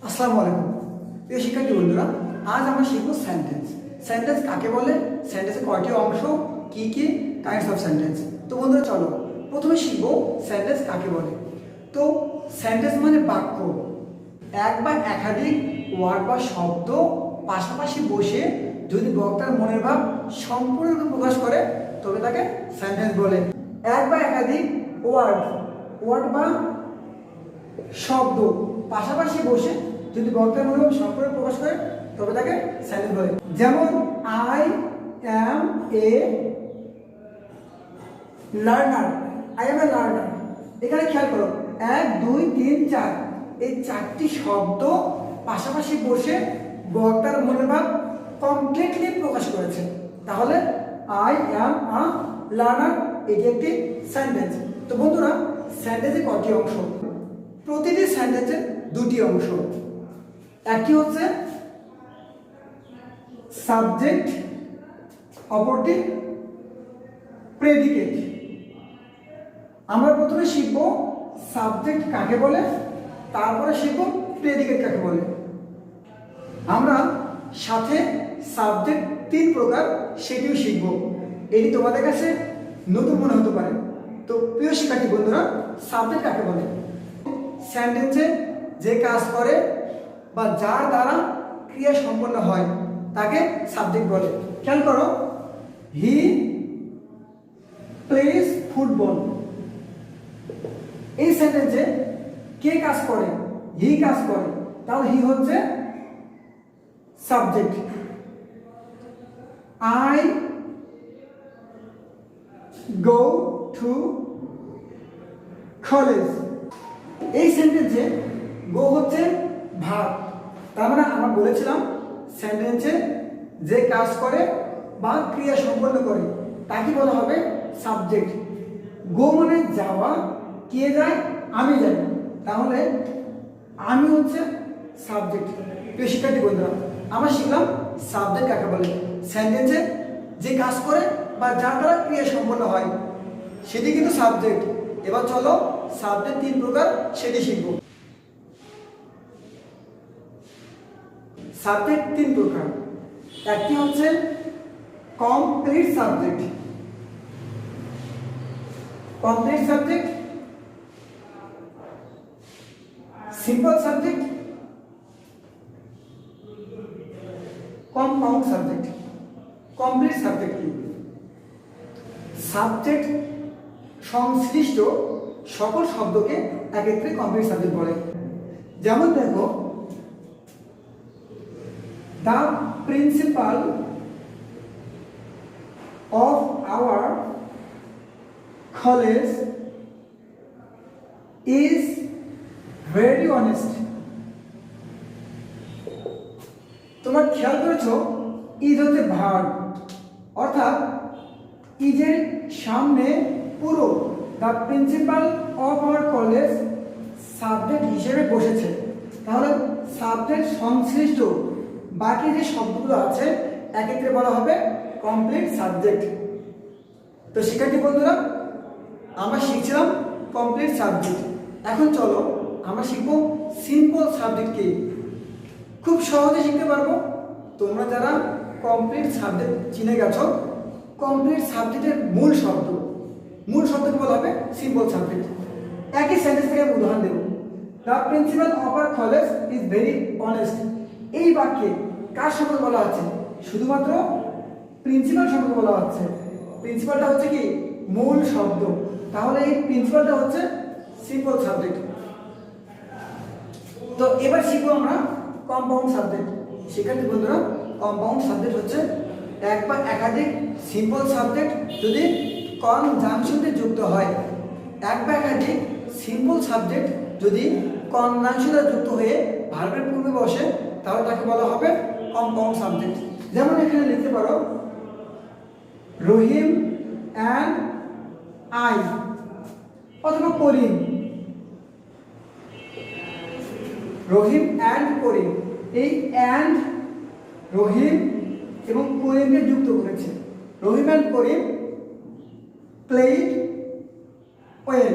আসসালামু আলাইকুম প্রিয় শিক্ষার্থী বন্ধুরা, আজ আমরা শিখব সেন্টেন্স। সেন্টেন্স কাকে বলে, সেন্টেন্সের কয়টি অংশ, কি কি কাইন্ডস অফ সেন্টেন্স। তো বন্ধুরা চলো প্রথমে শিখব সেন্টেন্স কাকে বলে। তো সেন্টেন্স মানে বাক্য, এক বা একাধিক ওয়ার্ড বা শব্দ পাশাপাশি বসে যদি বক্তার মনের ভাব সম্পূর্ণরূপে প্রকাশ করে তবে তাকে সেন্টেন্স বলে। এক বা একাধিক ওয়ার্ড বা শব্দ পাশাপাশি বসে যদি বক্তার মনোভাব সম্পূর্ণ প্রকাশ করে তবে তাকে সেন্টেন্স বলে। যেমন আই অ্যাম এ লার্নার, এখানে খেয়াল করো 1 2 3 4 এই চারটি শব্দ পাশাপাশি বসে বক্তার মনোভাব কমপ্লিটলি প্রকাশ করেছে, তাহলে আই অ্যাম আ লার্নার এটি একটি সেন্টেন্স। তো বন্ধুরা সেন্টেন্সে কয়টি অংশ? প্রতিটি সেন্টেন্সের দুটি অংশ, একটি হচ্ছে সাবজেক্ট, অপরটি প্রেডিকেট। আমরা প্রথমে শিখব সাবজেক্ট কাকে বলে, তারপরে শিখব প্রেডিকেট কাকে বলে। আমরা সাথে সাবজেক্ট 3 প্রকার সেটিও শিখব, এটি তোমাদের কাছে নতুন মনে হতে পারে। তো প্রিয় শিক্ষার্থী বন্ধুরা, সাবজেক্ট কাকে বলে? সেন্টেন্সে যে কাজ করে বা যার দ্বারা ক্রিয়া সম্পন্ন হয় তাকে সাবজেক্ট বলে। খেয়াল করো, হি প্লেস ফুটবল, এই সেন্টেন্সে কে কাজ করে? হি কাজ করে, তাহলে হি হচ্ছে subject. I go to college, এই সেন্টেন্সে গো হচ্ছে ভার্ব। তার মানে আমরা বলেছিলাম সেন্টেন্সে যে কাজ করে বা ক্রিয়া সম্পন্ন করে তাকে বলা হবে সাবজেক্ট। গো মানে যাওয়া, কে যায়? আমি যাই, তাহলে আমি হচ্ছে সাবজেক্ট। প্রিয় শিক্ষার্থী বন্ধুরা, আমরা শিখলাম সাবজেক্ট কাকে বলে। সেন্টেন্সে যে কাজ করে বা যার দ্বারা ক্রিয়া সম্পন্ন হয় সেটি কিন্তু সাবজেক্ট। এবার চলো সাবজেক্ট 3 প্রকার সেটি শিখব। সাবজেক্ট 3 প্রকার, একটি হচ্ছে complete subject. Complete subject, simple subject, compound subject. Complete subject কি? সাবজেক্ট সংশ্লিষ্ট সকল শব্দকে একত্রে কমপ্লিট সাবজেক্ট বলে। যেমন দেখো, the principal of our college is very honest. তোমরা খেয়াল করেছো ইজ হচ্ছে ভার্ব, অর্থাৎ ইজের সামনে পুরো the principal of our college subject হিসেবে বসেছে, তাহলে সাবজেক্ট সংশ্লিষ্ট বাকি যে শব্দগুলো আছে একত্রে বলা হবে কমপ্লিট সাবজেক্ট। তো শিক্ষার্থী বন্ধুরা, আমরা শিখছিলাম কমপ্লিট সাবজেক্ট। এখন চলো আমরা শিখবো সিম্পল সাবজেক্ট কি। খুব সহজে শিখতে পারবো। তোমরা যারা কমপ্লিট সাবজেক্ট চিনে গেছো, কমপ্লিট সাবজেক্টের মূল শব্দকে বলা হবে সিম্পল সাবজেক্ট। একই সেন্টেন্স থেকে আমি উদাহরণ দেব। The principal of our college is very honest, এই বাক্যে কার সম্পর্কে বলা হচ্ছে? শুধুমাত্র প্রিন্সিপাল সম্পর্কে বলা হচ্ছে। প্রিন্সিপালটা হচ্ছে কি মূল শব্দ, তাহলে এই প্রিন্সিপালটা হচ্ছে সিম্পল সাবজেক্ট। তো এবার শিখবো আমরা কম্পাউন্ড সাবজেক্ট। শিক্ষার্থী বন্ধুরা, কম্পাউন্ড সাবজেক্ট হচ্ছে এক বা একাধিক সিম্পল সাবজেক্ট যদি কনজাংশনে যুক্ত হয়। এক বা একাধিক সিম্পল সাবজেক্ট যদি কনজাংশনে যুক্ত হয়ে ভার্বের পূর্বে বসে তাহলে তাকে বলা হবে কম্পাউন্ড সাবজেক্ট। যেমন এখানে লিখতে পারো রহিম অ্যান্ড আই, অথবা করিম। রহিম অ্যান্ড করিম, এই অ্যান্ড রহিম এবং করিমকে যুক্ত করেছে। রহিম অ্যান্ড করিম প্লেড ওয়েল,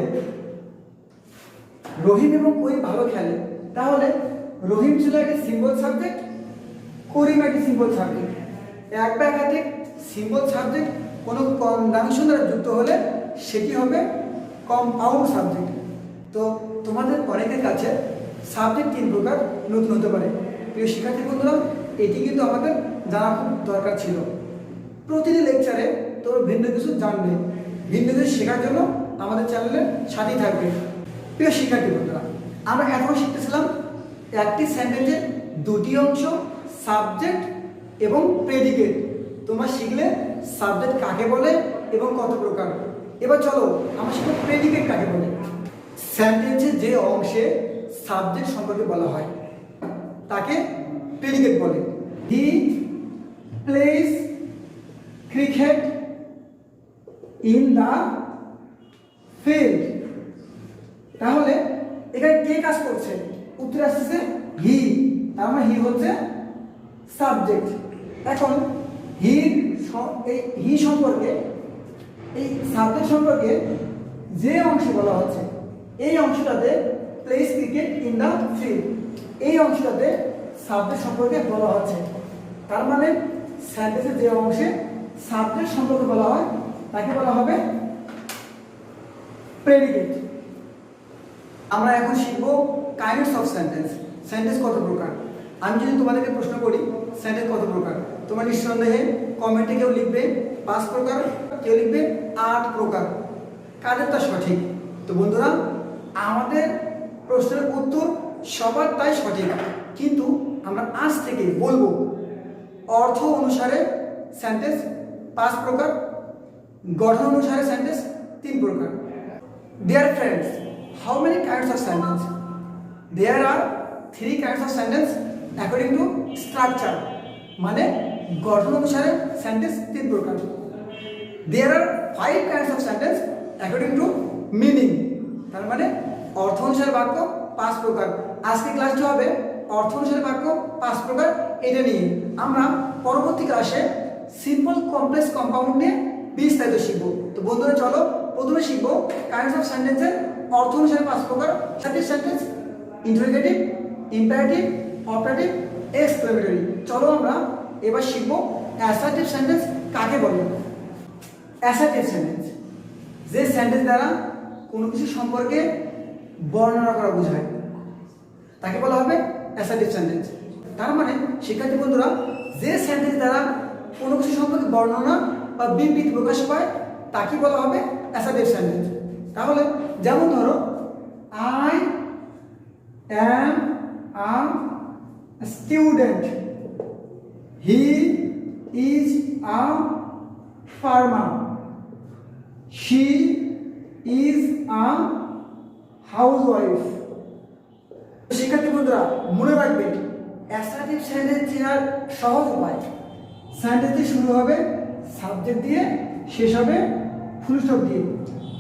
রহিম এবং করিম ভালো খেলে, তাহলে রহিম ছিল একটি সিম্বল সাবজেক্ট, করিম একটি সিম্বল সাবজেক্ট। এক বা একাধিক সিম্বল সাবজেক্ট কোনো কনজাংশন দ্বারা যুক্ত হলে সেটি হবে কম্পাউন্ড সাবজেক্ট। তো তোমাদের অনেকের কাছে সাবজেক্ট 3 প্রকার নতুন হতে পারে। প্রিয় শিক্ষার্থী বন্ধুরা, এটি কিন্তু আমাদের জানা খুব দরকার ছিল। প্রতিটি লেকচারে তোমরা ভিন্ন কিছু জানবে, ভিন্ন কিছু শেখার জন্য আমাদের চ্যানেলের সাথেই থাকবে। প্রিয় শিক্ষার্থী বন্ধুরা, আমরা এখন শিখতেছিলাম একটি সেন্টেন্সের দুটি অংশ, সাবজেক্ট এবং প্রেডিকেট। তোমরা শিখলে সাবজেক্ট কাকে বলে এবং কত প্রকার। এবার চলো আমরা শিখব প্রেডিকেট কাকে বলে। সেন্টেন্সের যে অংশে সাবজেক্ট সম্পর্কে বলা হয় তাকে প্রেডিকেট বলে। He plays cricket in the field. তাহলে এখানে কে কাজ করছে? উত্তর আসছে হি। তার মানে হি হচ্ছে সাবজেক্ট। এখন হি সম্পর্কে, এই সাবজেক্ট সম্পর্কে যে অংশ বলা হচ্ছে এই অংশটাতে plays cricket in the field, এই অংশটাতে সাবজেক্ট সম্পর্কে বলা হচ্ছে। তার মানে সেন্টেন্সের যে অংশে সাবজেক্ট সম্পর্কে বলা হয় তাকে বলা হবে প্রেডিকেট। আমরা এখন শিখব কাইন্ডস অফ সেন্টেন্স। সেন্টেন্স কত প্রকার? আমি যদি তোমাদেরকে প্রশ্ন করি সেন্টেন্স কত প্রকার, তোমরা নিঃসন্দেহে কমেন্টে কেউ লিখবে 5 প্রকার, কেউ লিখবে 8 প্রকার। কাদেরটা সঠিক? তো বন্ধুরা, আমাদের প্রশ্নের উত্তর সবার তাই সঠিক, কিন্তু আমরা আজ থেকে বলবো অর্থ অনুসারে সেন্টেন্স 5 প্রকার, গঠন অনুসারে সেন্টেন্স 3 প্রকার। Dear friends, how many kinds of sentence? There are 3 kinds of sentence according to structure. মানে গঠন অনুসারে সেন্টেন্স 3 প্রকার। There are 5 kinds of sentence according to meaning. তার মানে অর্থ অনুসারে বাক্য 5 প্রকার। আজকে ক্লাসটি হবে অর্থ অনুসারে বাক্য 5 প্রকার, এটা নিয়ে। আমরা পরবর্তী ক্লাসে সিম্পল কমপ্লেক্স কম্পাউন্ড নিয়ে বিস্তারিত শিখব। তো বন্ধুরা চলো প্রথমে শিখব কাইন্ডস অফ সেন্টেন্সের অর্থ অনুসারে 5 প্রকার। Assertive sentence, interrogative, imperative, operative, exclamatory. চলো আমরা এবার শিখব অ্যাসার্টিভ সেন্টেন্স কাকে বলে। অ্যাসার্টিভ সেন্টেন্স যে সেন্টেন্স দ্বারা কোনো কিছু সম্পর্কে বর্ণনা করা বোঝায় তাকে বলা হবে অ্যাসার্টিভ সেন্টেন্স। তার মানে শিক্ষার্থী বন্ধুরা, যে সেন্টেন্স দ্বারা কোনো কিছু সম্পর্কে বর্ণনা বা বিবৃতি প্রকাশ পায় তাকে বলা হবে অ্যাসার্টিভ সেন্টেন্স। তাহলে যেমন ধরো, I am a student, he is a farmer, she is a housewife. শিক্ষার্থী বন্ধুরা মনে রাখবে, অ্যাসার্টিভ সেন্টেন্স চেনার সহজ উপায়, সেন্টেন্সটি শুরু হবে সাবজেক্ট দিয়ে, শেষ হবে ফুল স্টপ দিয়ে।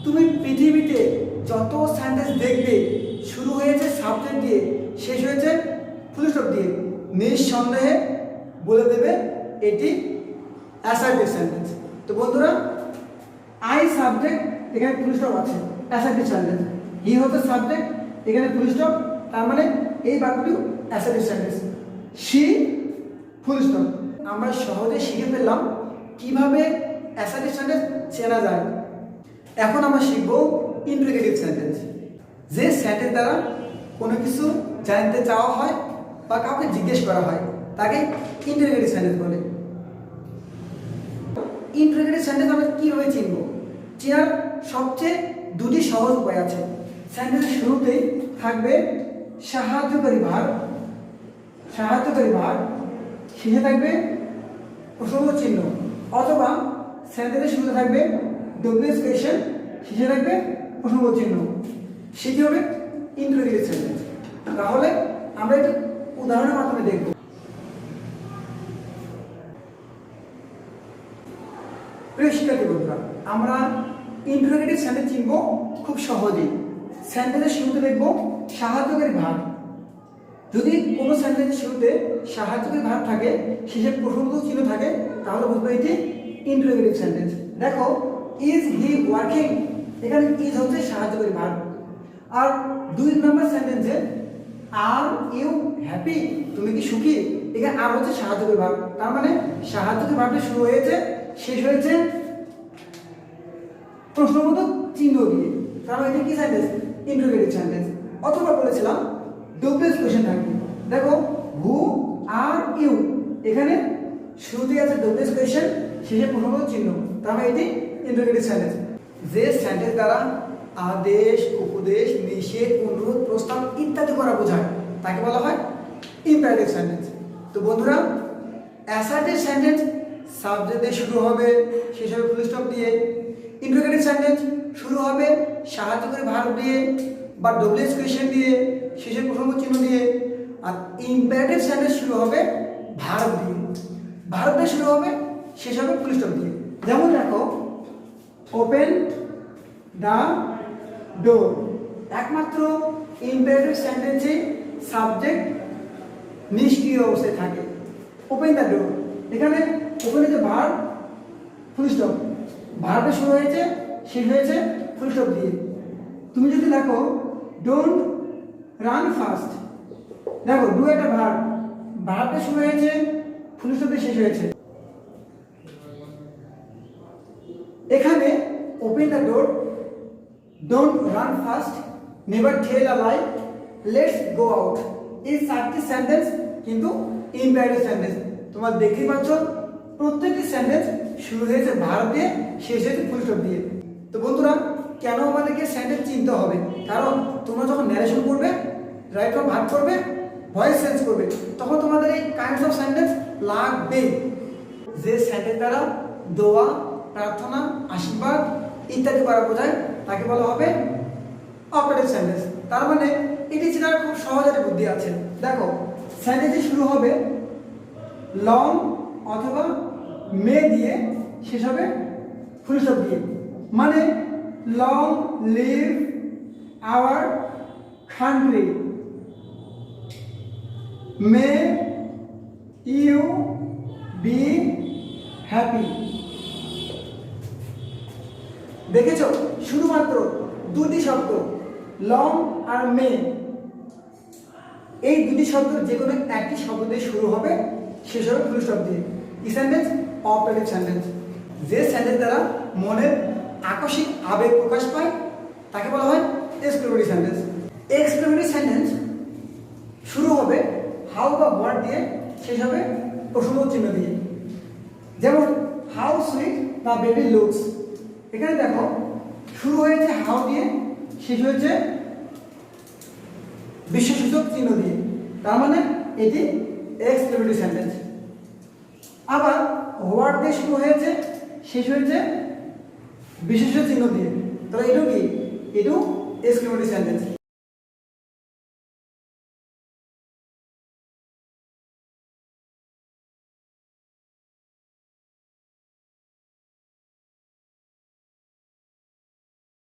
তুমি পৃথিবীতে যত সেন্টেন্স দেখবে শুরু হয়েছে সাবজেক্ট দিয়ে, শেষ হয়েছে ফুল স্টপ দিয়ে, নিঃসন্দেহে বলে দেবে এটি অ্যাসার্টিভ সেন্টেন্স। তো বন্ধুরা, আই সাবজেক্ট, এখানে ফুল স্টপ আছে, অ্যাসার্টিভ সেন্টেন্স। হি হচ্ছে সাবজেক্ট, এখানে ফুল স্টপ, তার মানে এই বাক্যটি assertive sentence. She full stop. আমরা সহজে শিখে ফেললাম কিভাবে অ্যাসার্টিভ সেন্টেন্স চেনা যায়। এখন আমরা শিখব ইন্টারোগেটিভ সেন্টেন্স। যে সেন্টেন্স দ্বারা কোনো কিছু জানতে চাওয়া হয় বা কাউকে জিজ্ঞেস করা হয় তাকে ইন্টারোগেটিভ সেন্টেন্স বলে। ইন্টারোগেটিভ সেন্টেন্স আমরা কীভাবে চিনব? চেনার সবচেয়ে 2টি সহজ উপায় আছে। সেন্টেন্সের শুরুতেই থাকবে সাহায্যকারী ভার্ব, শেষে থাকবে প্রসঙ্গ চিহ্ন, অথবা সেন্টেন্সের শুরুতে থাকবে ডব্লিউএস কোয়েশ্চেন, শেষে থাকবে প্রসঙ্গ চিহ্ন। সেটি হবে ইন্টারোগেটিভ সেন্টেন্স। তাহলে আমরা একটি উদাহরণের মাধ্যমে দেখব। প্রিয় শিক্ষার্থী বন্ধুরা, আমরা ইন্টারোগেটিভ সেন্টেন্স চিনব খুব সহজেই। সেন্টেন্সের শুরুতে দেখব সাহায্যকারী ভার্ব। যদি কোনো সেন্টেন্সের শুরুতে সাহায্যকারী ভার্ব থাকে, শেষে প্রসঙ্গ চিহ্ন থাকে, তাহলে বুঝবো এটি ইন্টারোগেটিভ সেন্টেন্স। দেখো, ইজ হি ওয়ার্কিং, এখানে ইজ হচ্ছে সাহায্যকারী ভার্ব। আর 2 নম্বর সেন্টেন্সে আর ইউ হ্যাপি, তুমি কি সুখী? এখানে আর হচ্ছে সাহায্যকারী ভার্ব, তার মানে সাহায্যকারী ভার্বটা শুরু হয়েছে শেষ হয়েছে প্রশ্নবোধক চিহ্ন দিয়ে, তার মানে এটা কি সেন্টেন্স? Interrogative sentence. অথবা বলেছিলাম ডুপ্লেস কোশ্চেন থাকবে। দেখো হু আর ইউ, এখানে শুরুতেই আছে ডুপ্লেস কোশ্চেন, শেষে প্রশ্নবোধক চিহ্ন, তার মানে এটি ইন্টারোগেটিভ সেন্টেন্স। যে সেন্টেন্স দ্বারা আদেশ, উপদেশ, নিষেধ, অনুরোধ, প্রস্তাব ইত্যাদি করা বোঝায় তাকে বলা হয় ইম্পারেটিভ সেন্টেন্স। তো বন্ধুরা, অ্যাসার্টিভ সেন্টেন্স সাবজেক্ট দিয়ে শুরু হবে, শেষ হবে ফুল স্টপ দিয়ে। ইন্টারোগেটিভ সেন্টেন্স শুরু হবে সাহায্যকারী ভার্ব দিয়ে বা ডব্লিউএস কোয়েশ্চেন দিয়ে, শেষে প্রশ্নবোধক চিহ্ন দিয়ে। আর ইম্পারেটিভ সেন্টেন্স শুরু হবে ভার্ব দিয়ে, ভার্ব দিয়ে শুরু হবে, শেষ হবে ফুল স্টপ দিয়ে। যেমন দেখো ওপেন দ্য ডোর, একমাত্র ইম্পারেটিভ সেন্টেন্সে সাবজেক্ট নিষ্ক্রিয় অবস্থায় থাকে। ওপেন দ্য ডোর, এখানে ওপেনে যে ভার্ব ফুল স্টপ, ভার্বে শুরু হয়েছে শেষ হয়েছে ফুল স্টপ দিয়ে। তুমি যদি দেখো ডোন্ট রান ফাস্ট, দেখো ডু একটা ভার্ব, ভার্বে শুরু হয়েছে ফুল স্টপ দিয়ে শেষ হয়েছে। এখানে open the door, don't run fast, never tell a lie, let's go out, এই চারটি সেন্টেন্স কিন্তু ইম্পারেটিভ সেন্টেন্স। তোমরা দেখতেই পাচ্ছ প্রত্যেকটি সেন্টেন্স শুরু হয়েছে ভার্ব দিয়ে, শেষ হয়েছে ফুল স্টপ দিয়ে। তো বন্ধুরা, কেন আমাদেরকে সেন্টেন্স চিনতে হবে? কারণ তোমরা যখন ন্যারেশন করবে, রাইট ফ্রম ভার্ব করবে, ভয়েস চেঞ্জ করবে, তখন তোমাদের এই কাইন্ডস অফ সেন্টেন্স লাগবে। যে সেন্টেন্স দ্বারা দোয়া, প্রার্থনা, আশীর্বাদ ইত্যাদি করা বোঝায় তাকে বলা হবে অপারেটিভ সেন্টেন্স। তার মানে এটি চেনার খুব সহজ একটা বুদ্ধি আছে। দেখো সেন্টেন্সটি শুরু হবে লং অথবা মে দিয়ে, শেষ হবে ফুল স্টপ দিয়ে। মানে long live our country, may you be happy. দেখেছো শুধুমাত্র দুটি শব্দ লং আর মে, এই দুটি শব্দ যে কোনো একটি শব্দ দিয়ে শুরু হবে, শেষ হবে ফুল স্টপ দিয়ে। কি সেন্টেন্স? Operative sentence. যে সেন্টেন্স দ্বারা মনের আকস্মিক আবেগ প্রকাশ পায় তাকে বলা হয় এক্সক্লেমেটরি সেন্টেন্স। এক্সক্লেমেটরি সেন্টেন্স শুরু হবে হাউ বা হোয়াট দিয়ে, শেষ হবে প্রশ্নবোধক চিহ্ন দিয়ে। যেমন how sweet the baby looks, এখানে দেখো শুরু হয়েছে হাউ দিয়ে, শেষ হয়েছে বিশেষসূচক চিহ্ন দিয়ে, তার মানে এটি এক্সক্লেমেটরি সেন্টেন্স। আবার হোয়াট দিয়ে শুরু হয়েছে, শেষ হয়েছে বিশেষসূচক চিহ্ন দিয়ে, তাহলে এটাও কি? এটাও এক্সক্লেমেটরি সেন্টেন্স।